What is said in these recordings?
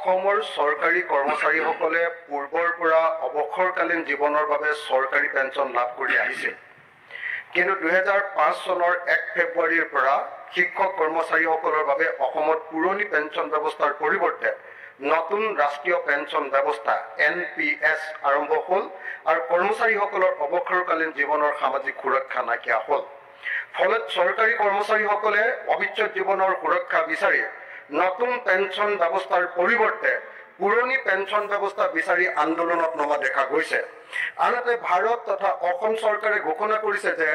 অসমৰ চৰকাৰী কৰ্মচাৰীসকলে পূৰ্বৰ পৰা অৱসৰকালীন জীৱনৰ বাবে চৰকাৰী পেঞ্চন লাভ কৰি আহিছিল। কিন্তু 2005 চনৰ 1 ফেব্ৰুৱাৰীৰ পৰা শিক্ষক কৰ্মচাৰীসকলৰ বাবে অসমত পুৰণি পেঞ্চন ব্যৱস্থাৰ পৰিৱৰ্তে নতুন ৰাষ্ট্ৰীয় পেঞ্চন ব্যৱস্থা NPS আৰম্ভ হ'ল আৰু কৰ্মচাৰীসকলৰ অৱসৰকালীন জীৱনৰ সামাজিক সুৰক্ষা নাইকিয়া হ'ল। ফলত চৰকাৰী কৰ্মচাৰীসকলে ভৱিষ্যত জীৱনৰ সুৰক্ষা বিচাৰি নতুন পেঞ্চন ব্যৱস্থাৰ পৰিৱৰ্তে পুৰণি পেঞ্চন ব্যৱস্থা বিচাৰি আন্দোলনত নমা দেখা গৈছে। আনহাতে ভাৰত তথা অসম চৰকাৰে ঘোষণা কৰিছে যে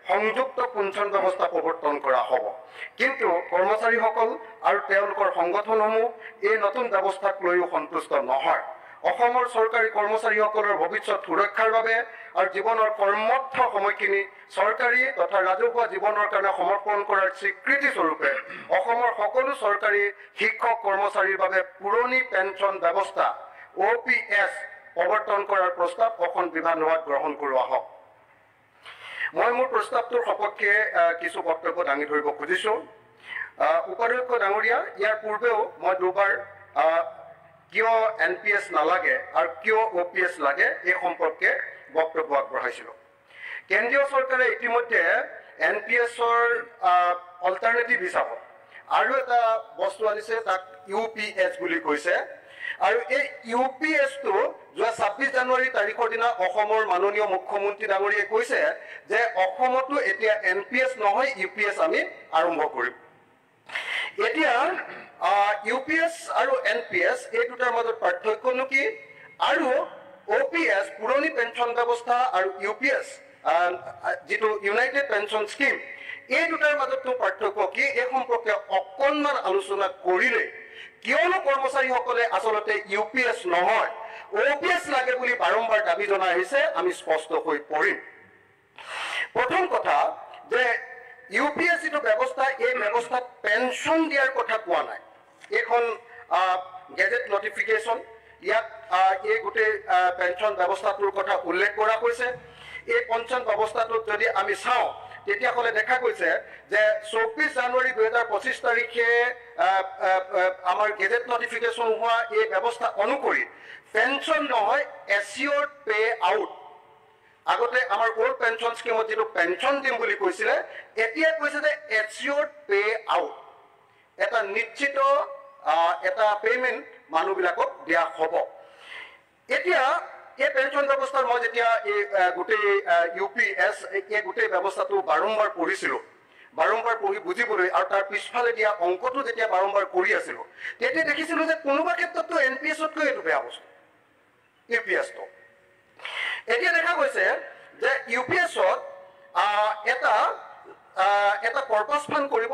সংযুক্ত পেঞ্চন ব্যৱস্থা প্ৰৱৰ্তন কৰা হ'ব। কিন্তু কৰ্মচাৰীসকল আৰু তেওঁলোকৰ সংগঠনসমূহ এই নতুন ব্যৱস্থাক লৈও সন্তুষ্ট নহয়। অসমৰ চৰকাৰী কৰ্মচাৰীসকলৰ ভৱিষ্যত সুৰক্ষাৰ বাবে আৰু জীৱনৰ কৰ্মঠ সময়খিনি চৰকাৰী তথা ৰাজহুৱা জীৱনৰ কাৰণে সমৰ্পণ কৰাৰ স্বীকৃতি স্বৰূপে অসমৰ সকলো চৰকাৰী শিক্ষক কৰ্মচাৰীৰ বাবে পুৰণি পেঞ্চন ব্যৱস্থা OPS প্ৰৱৰ্তন কৰাৰ প্ৰস্তাৱ অসম বিধানসভাত গ্ৰহণ কৰোৱা হওক। মই মোৰ প্ৰস্তাৱটোৰ সপক্ষে কিছু বক্তব্য দাঙি ধৰিব খুজিছোঁ। উপাধ্যক্ষ ডাঙৰীয়া, ইয়াৰ পূৰ্বেও মই দুবাৰ কিয় NPS নালাগে আৰু কিয় OPS লাগে এই সম্পৰ্কে বক্তব্য আগবঢ়াইছিলোঁ। কেন্দ্ৰীয় চৰকাৰে ইতিমধ্যে NPSৰ অল্টাৰনেটিভ হিচাপত আৰু এটা বস্তু আনিছে, তাক UPS বুলি কৈছে। আৰু এই UPSটো যোৱা 26 জানুৱাৰী তাৰিখৰ দিনা অসমৰ মাননীয় মুখ্যমন্ত্ৰী ডাঙৰীয়াই কৈছে যে অসমতো এতিয়া NPS নহয় UPS আমি আৰম্ভ কৰিম। এতিয়া UPS আৰু NPS এই দুটাৰ মাজত পাৰ্থক্যনো কি, আৰু OPS পুৰণি পেঞ্চন ব্যৱস্থা আৰু UPS যিটো ইউনাইটেড পেঞ্চন স্কিম এই দুটাৰ মাজতনো পাৰ্থক্য কি, এই সম্পৰ্কে অকণমান আলোচনা কৰিলে কিয়নো কৰ্মচাৰীসকলে আচলতে UPS নহয় OPS লাগে বুলি বাৰম্বাৰ দাবী জনাই আহিছে আমি স্পষ্ট হৈ পৰিম। প্ৰথম কথা যে UPS যিটো ব্যৱস্থা এই ব্যৱস্থাত পেঞ্চন দিয়াৰ কথা কোৱা নাই। এইখন গেজেট নটিফিকেশ্যন, ইয়াত এই গোটেই পেঞ্চন ব্যৱস্থাটোৰ কথা উল্লেখ কৰা হৈছে। এই পেঞ্চন ব্যৱস্থাটোত যদি আমি চাওঁ তেতিয়াহ'লে দেখা গৈছে যে 24 জানুৱাৰী 2025 তাৰিখে আমাৰ গেজেট নটিফিকেশ্যন হোৱা এই ব্যৱস্থা অনুসৰি পেঞ্চন নহয় এচিয়ৰ্ড পে আউট। আগতে আমাৰ ওল্ড পেঞ্চন স্কিমত যিটো পেঞ্চন দিম বুলি কৈছিলে, এতিয়া কৈছে যে এচিয়ৰ্ড পে আউট, এটা নিশ্চিত এটা পেমেণ্ট মানুহবিলাকক দিয়া হ'ব। এতিয়া এই পেঞ্চন ব্যৱস্থাৰ মই যেতিয়া এই গোটেই UPS এই গোটেই ব্যৱস্থাটো বাৰম্বাৰ পঢ়িছিলোঁ, বাৰম্বাৰ পঢ়ি বুজিবলৈ আৰু তাৰ পিছফালে দিয়া অংকটো যেতিয়া বাৰম্বাৰ কৰি আছিলোঁ, তেতিয়া দেখিছিলোঁ যে কোনোবা ক্ষেত্ৰততো NPSতকৈ এইটো বেয়া বস্তু UPSটো। এতিয়া দেখা গৈছে যে UPSত এটা কৰ্পাছ ফাণ্ড কৰিব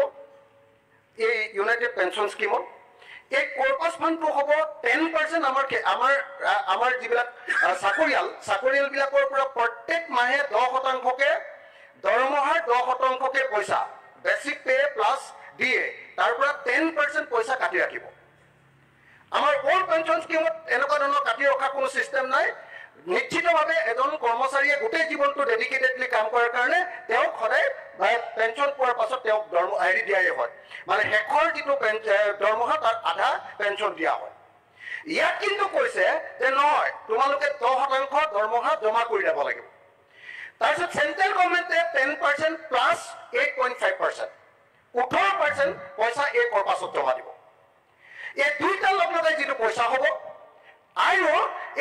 এই ইউনাইটেড পেঞ্চন স্কিমত। এই কৰ্পাছ ফাণ্ডটো হ'ব 10% আমাৰ যিবিলাক চাকৰিয়ালবিলাকৰ পৰা প্ৰত্যেক মাহে 10%কে দৰমহাৰ 10%কে পইচা বেচিক পে প্লাছ দিয়ে, তাৰ পৰা 10% পইচা কাটি ৰাখিব। আমাৰ ওল্ড পেঞ্চন স্কিমত এনেকুৱা ধৰণৰ কাটি ৰখা কোনো ছিষ্টেম নাই। নিশ্চিতভাৱে এজন কৰ্মচাৰীয়ে গোটেই জীৱনটো ডেডিকেটেডলি কাম কৰাৰ কাৰণে তেওঁক সদায় পেঞ্চন পোৱাৰ পাছত তেওঁক হেৰি দিয়াই হয়, মানে শেষৰ যিটো দৰমহা তাৰ আধা পেঞ্চন দিয়া হয়। ইয়াত কিন্তু কৈছে যে নহয়, তোমালোকে 10% দৰমহা জমা কৰি যাব লাগিব। তাৰপিছত চেণ্ট্ৰেল গভৰ্ণমেণ্টে 10% প্লাছ 8.5% 18% পইচা এই কৰ্পাছত জমা দিব। এই দুইটা লগ লগাই যিটো পইচা হ'ব আৰু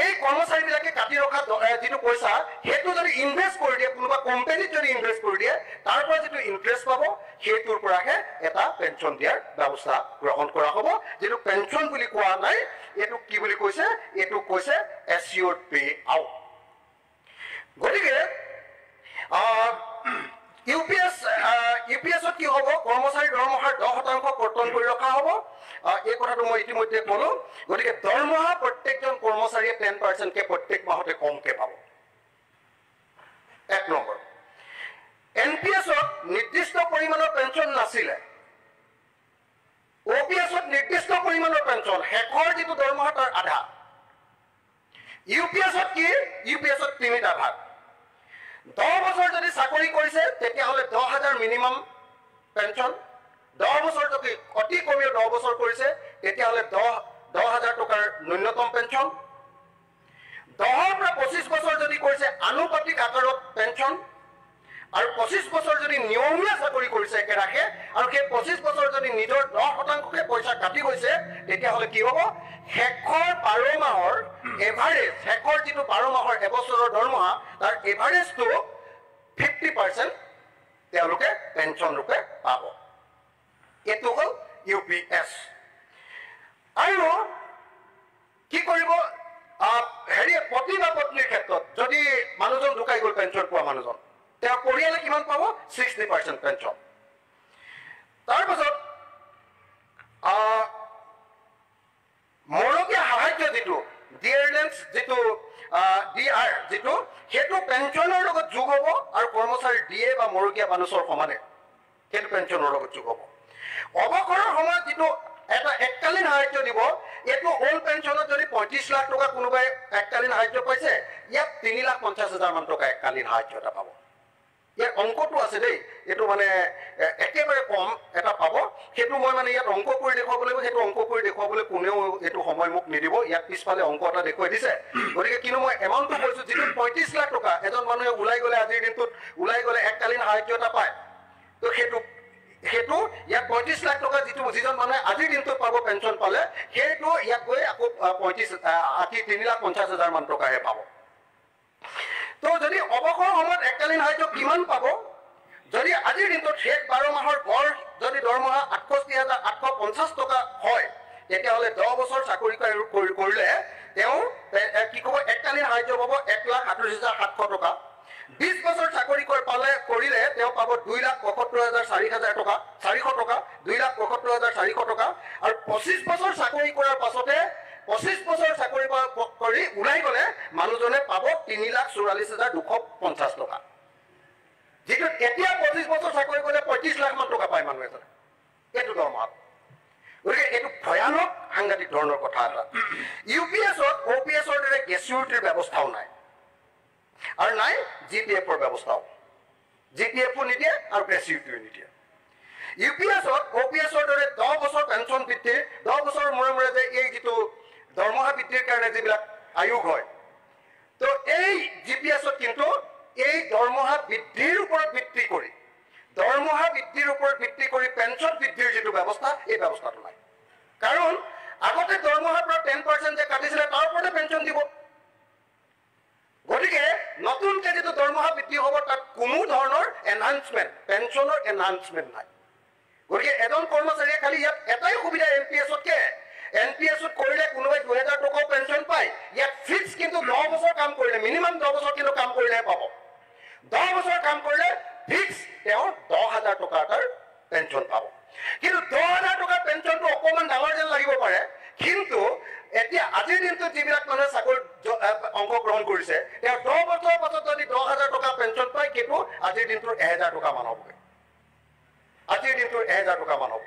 এই কৰ্মচাৰীবিলাকে কাটি ৰখা যিটো পইচা সেইটো যদি ইনভেষ্ট কৰি দিয়ে, কোনোবা কোম্পানীত যদি ইনভেষ্ট কৰি দিয়ে, তাৰ পৰা যিটো ইণ্টাৰেষ্ট পাব সেইটোৰ পৰাহে এটা পেঞ্চন দিয়াৰ ব্যৱস্থা গ্ৰহণ কৰা হ'ব। যিটো পেঞ্চন বুলি কোৱা নাই, এইটো কি বুলি কৈছে, এইটো কৈছে এচিয়ৰ্ড পে আউট। গতিকে UPSত কি হ'ব, কৰ্মচাৰীৰ দৰমহাৰ 10% কৰ্তন কৰি ৰখা হ'ব। এই কথাটো মই ইতিমধ্যে ক'লো। গতিকে দৰমহা প্ৰত্যেকজন কৰ্মচাৰীয়ে 10%কে প্ৰত্যেক মাহতে কমকে পাব। 1 নম্বৰ। NPSত নিৰ্দিষ্ট পৰিমাণৰ পেঞ্চন নাছিলে, OPSত নিৰ্দিষ্ট পৰিমাণৰ পেঞ্চন, শেষৰ যিটো দৰমহা তাৰ আধা। UPSত কি, UPSত 3টা ভাগ। 10 বছৰ যদি চাকৰি কৰিছে তেতিয়াহ'লে 10,000 মিনিমাম পেঞ্চন। 10 বছৰ যদি অতি কমেও 10 বছৰ কৰিছে তেতিয়াহ'লে 10,000 টকা ন্যূনতম পেঞ্চন 10ৰ পৰা 25 বছৰ যদি কৰিছে আনুপাতিক আকাৰত পেঞ্চন আৰু 25 বছৰ যদি নিয়মীয়া চাকৰি কৰিছে একেৰাখে আৰু সেই 25 বছৰ যদি নিজৰ 10% পইচা কাটি গৈছে তেতিয়াহ'লে কি হ'ব শেষৰ 12 মাহৰ এভাৰেজ শেষৰ যিটো 12 মাহৰ এবছৰৰ দৰমহা তাৰ এভাৰেজটো 50% তেওঁলোকে পেঞ্চন ৰূপে পাব এটো হ'ল ইউপিএছ আৰু কি কৰিব হেৰি পতি বা পত্নীৰ ক্ষেত্ৰত যদি মানুহজন ঢুকাই গ'ল পেঞ্চন পোৱা মানুহজন তেওঁ পৰিয়ালে কিমান পাব 60% পেঞ্চন তাৰপিছত মৰকীয়া সাহায্য যিটো ডিয়াৰনেন্স যিটো ডিআৰ যিটো সেইটো পেঞ্চনৰ লগত যোগ হ'ব আৰু কৰ্মচাৰী ডিএ বা মৰকীয়া বানুচৰ সমানে সেইটো পেঞ্চনৰ লগত যোগ হ'ব অৱসৰৰ সময়ত যিটো এটা এককালীন সাহায্য দিব এটো ওল্ড পেঞ্চনত যদি 35 লাখ টকা কোনোবাই এককালীন সাহায্য পাইছে ইয়াত 3,50,000 মান টকা এককালীন সাহায্য এটা পাব ইয়াৰ অংকটো আছে দেই এটো মানে একেবাৰে কম এটা পাব সেইটো মই মানে ইয়াত অংক কৰি দেখুৱাব লাগিব সেইটো অংক কৰি দেখুৱাবলৈ কোনেও এটো সময় মোক নিদিব ইয়াত পিছফালে অংক এটা দেখুৱাই দিছে গতিকে কিনো মই এমাউণ্টটো কৈছো যিটো 35 লাখ টকা এজন মানুহে ওলাই গ'লে আজিৰ দিনটোত ওলাই গ'লে এককালীন সাহায্য এটা পায় তো সেইটো ইয়াত 35 লাখ টকা যিটো যিজন মানুহে আজিৰ দিনটোত পাব পেঞ্চন পালে সেইটো ইয়াত গৈ আকৌ 3,50,000 মান টকাহে পাব তো যদি অৱসৰ সময়ত এককালীন সাহায্য কিমান পাব যদি আজিৰ দিনটোত শেষ 12 মাহৰ গড় যদি দৰমহা 68,850 টকা হয় তেতিয়াহ'লে 10 বছৰ চাকৰি কৰিলে তেওঁ কি ক'ব এককালীন সাহায্য পাব 1,38,700 টকা 20 বছৰ চাকৰি কৰিলে তেওঁ পাব 2,77,400 টকা 2,77,400 টকা আৰু 25 বছৰ চাকৰি কৰাৰ পাছতে 25 বছৰ চাকৰি কৰি ওলাই গ'লে মানুহজনে পাব 3,44,250 টকা যেটো এতিয়া 25 বছৰ চাকৰি কৰিলে 35 লাখ মান টকা পায় মানুহ এজনে এটো দৰমহা গতিকে এটো ভয়ানক সাংঘাতিক ধৰণৰ কথা এটা ইউপিএছত ওপিএছৰ দৰে গ্ৰেচুইটিৰ ব্যৱস্থাও নাই আৰু নাই জিপিএফৰ ব্যৱস্থাও জিপিএফও নিদিয়ে আৰু গ্ৰেচুইটিও নিদিয়ে ইউপিএছত ওপিএছৰ দৰে 10 বছৰ পেঞ্চন বৃদ্ধি 10 বছৰ মূৰে যে এই যিটো দৰমহা বৃদ্ধিৰ কাৰণে যিবিলাক আয়োগ হয় তো এই জিপিএছত কিন্তু এই দৰমহা বৃদ্ধিৰ ওপৰত ভিত্তি কৰি পেঞ্চন বৃদ্ধিৰ যিটো ব্যৱস্থা এই ব্যৱস্থাটো নাই কাৰণ আগতে দৰমহাৰ পৰা 10% যে কাটিছিলে তাৰ ওপৰতে পেঞ্চন দিব গতিকে নতুনকৈ যিটো দৰমহা বৃদ্ধি হ'ব তাত কোনো ধৰণৰ এনহান্সমেণ্ট পেঞ্চনৰ এনহান্সমেণ্ট নাই গতিকে এজন কৰ্মচাৰীয়ে খালি ইয়াত এটাই সুবিধা এনপিএছত কৰিলে কোনোবাই 2,000 টকাও পেঞ্চন পায় ইয়াত ফিক্স কিন্তু 10 বছৰ কাম কৰিলে মিনিমাম 10 বছৰ কিন্তু কাম কৰিলেহে পাব 10 বছৰ কাম কৰিলে ফিক্স তেওঁ 10,000 টকা এটাৰ পেঞ্চন পাব কিন্তু 10,000 টকাৰ পেঞ্চনটো অকণমান ডাঙৰ যেন লাগিব পাৰে কিন্তু এতিয়া আজিৰ দিনটোত যিবিলাক মানুহে চাকৰি অংশগ্ৰহণ কৰিছে তেওঁ 10 বছৰৰ পাছত যদি 10,000 টকা পেঞ্চন পায় কিন্তু আজিৰ দিনটোৰ 1,000 টকা মান হ'বগৈ আজিৰ দিনটোৰ 1,000 টকা মান হ'ব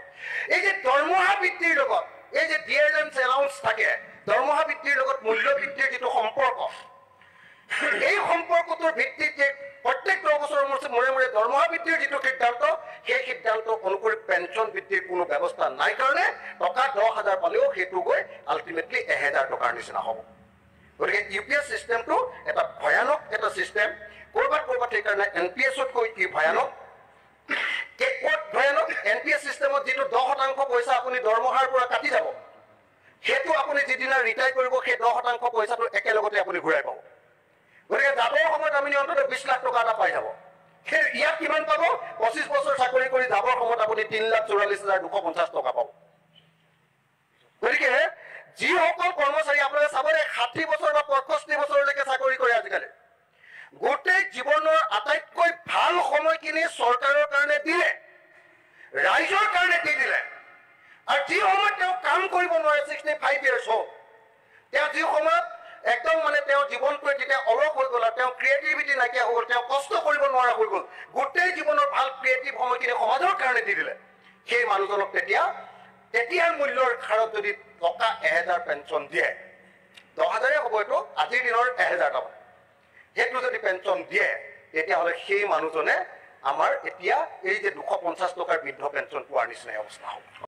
এই যে দৰমহা বৃদ্ধিৰ লগত এই যে ডিয়াৰনেন্স এলাউন্স থাকে দৰমহা বৃদ্ধিৰ লগত মূল্য বৃদ্ধিৰ যিটো সম্পৰ্ক এই সম্পৰ্কটোৰ ভিত্তিত যে প্ৰত্যেক 10 বছৰৰ মূৰে দৰমহা বৃদ্ধিৰ যিটো সিদ্ধান্ত সেই সিদ্ধান্ত অনুসৰি পেঞ্চন বৃদ্ধিৰ কোনো ব্যৱস্থা নাই কাৰণে টকা 10,000 পালেও সেইটো গৈ আল্টিমেটলি 1,000 টকাৰ নিচিনা হ'ব গতিকে ইউপিএছ চিষ্টেমটো এটা ভয়ানক এটা চিষ্টেম ক'ৰবাত সেইকাৰণে এনপিএছতকৈ ই ভয়ানক ভয়ানক এনপিএছ চিষ্টেমত যিটো 10% পইচা আপুনি দৰমহাৰ পৰা কাটি যাব সেইটো আপুনি যিদিনা ৰিটায়াৰ কৰিব সেই 10% পইচাটো একেলগতে আপুনি ঘূৰাই পাব গতিকে যাবৰ সময়ত আপুনি অন্তত 20 লাখ টকা এটা পাই যাব সেই ইয়াত কিমান পাব 25 বছৰ চাকৰি কৰি যাবৰ সময়ত আপুনি 3,44,250 টকা পাব গতিকে যিসকল কৰ্মচাৰী আপোনালোকে চাবৰে 60 বছৰ বা 65 বছৰলৈকে চাকৰি কৰে আজিকালি গোটেই জীৱনৰ আটাইতকৈ ভাল সময়খিনি চৰকাৰৰ কাৰণে দিলে ৰাইজৰ কাৰণে দি দিলে আৰু যি সময়ত তেওঁ কাম কৰিব নোৱাৰে 65 ইয়াৰ্ছ হ'ল তেওঁ যি সময়ত একদম মানে তেওঁ জীৱনটো যেতিয়া অলপ হৈ গ'ল আৰু তেওঁ ক্ৰিয়েটিভিটি নাইকিয়া হৈ গ'ল তেওঁ কষ্ট কৰিব নোৱাৰা হৈ গ'ল গোটেই জীৱনৰ ভাল ক্ৰিয়েটিভ সময়খিনি সমাজৰ কাৰণে দি দিলে সেই মানুহজনক তেতিয়াৰ মূল্যৰ হাৰত যদি টকা 1,000 পেঞ্চন দিয়ে 10,000 হ'ব এইটো আজিৰ দিনৰ 1,000 টকা সেইটো যদি পেঞ্চন দিয়ে তেতিয়াহ'লে সেই মানুহজনে আমাৰ এতিয়া এই যে 250 টকাৰ বৃদ্ধ পেঞ্চন পোৱাৰ নিচিনাই অৱস্থা হ'ব